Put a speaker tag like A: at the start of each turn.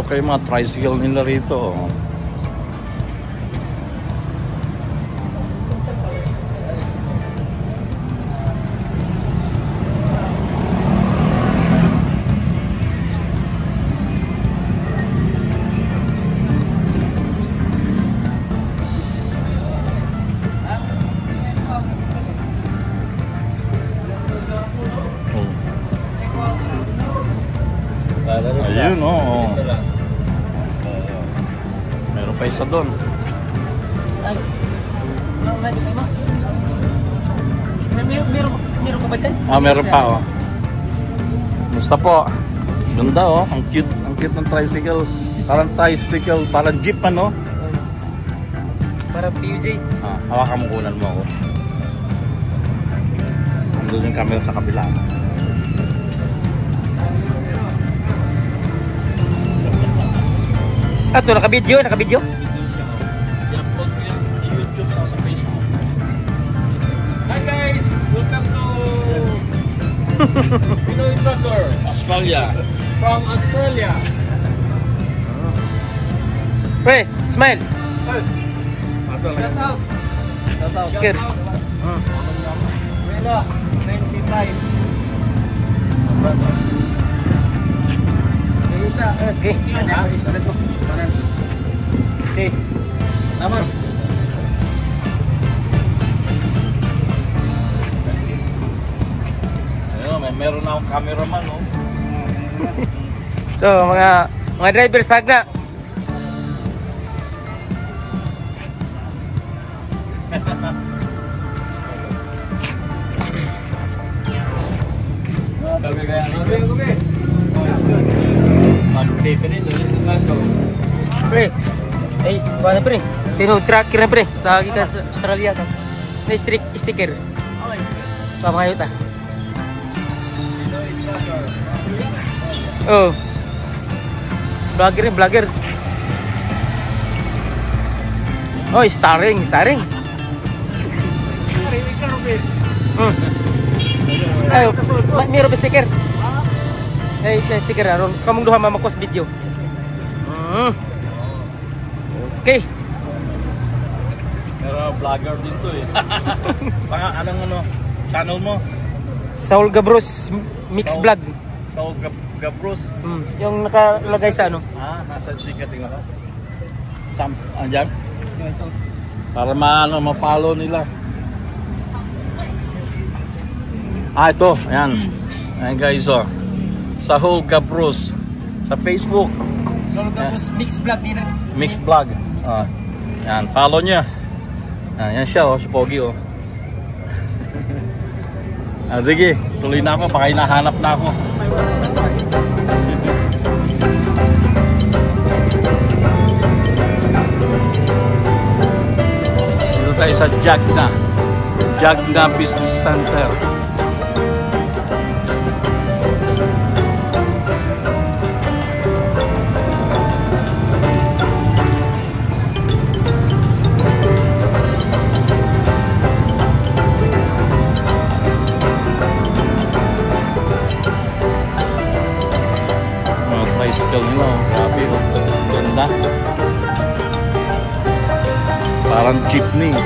A: Okay, mga tricycle nila rito. Ayun, oo. Meron pa isa doon.
B: Meron pa ba dyan?
A: Meron pa, oh. Musta po? Ganda, oh. Ang cute ng tricycle. Parang tricycle, parang jeep, ano?
B: Parang PUJ.
A: Hawakan mo, kunan mo ako. Andun yung camera sa kabila.
B: Ito, naka-video?
A: I-upload ko yan sa YouTube sa Facebook. Hi guys! Welcome to Pinoy Vlogger, Australia. From Australia.
B: Pre, smile!
A: Shout out!
B: Shout out! Wala, 25. Isa, okay. Isa dito. Okay. Tama.
A: Ayun, meron na akong cameraman, oh.
B: So, mga driver sagna. Pre, wala pre. Pero tracker na pre. Sa kita sa Australia ka. May sticker. Pamayo ta. Oh. Vlogger. Oh, starring. Ayo, meron ba sticker? Sticker aron. Kamong duha mamakos video. Okay.
A: Pero vlogger din to eh. Anong channel mo?
B: Saul Gabros Mix Vlog.
A: Saul Gabros.
B: Yung nakalagay sa ano?
A: Nasa sticker, tingnan ko. Andyan? Para ma-follow nila. Ito. Ayan. Ayan guys, oh. Saul Gabros. Sa Facebook.
B: Saul Gabros Mix Vlog din.
A: Mix Vlog. Yan, follow nyo. Yan siya, oh, si Pogi, oh. Sige, tuloy na ako, baka hinahanap na ako. Dito tayo sa Jagna Business Center. Tricycle nila, oh. Grabe, oh. Ganda. Parang jeepney.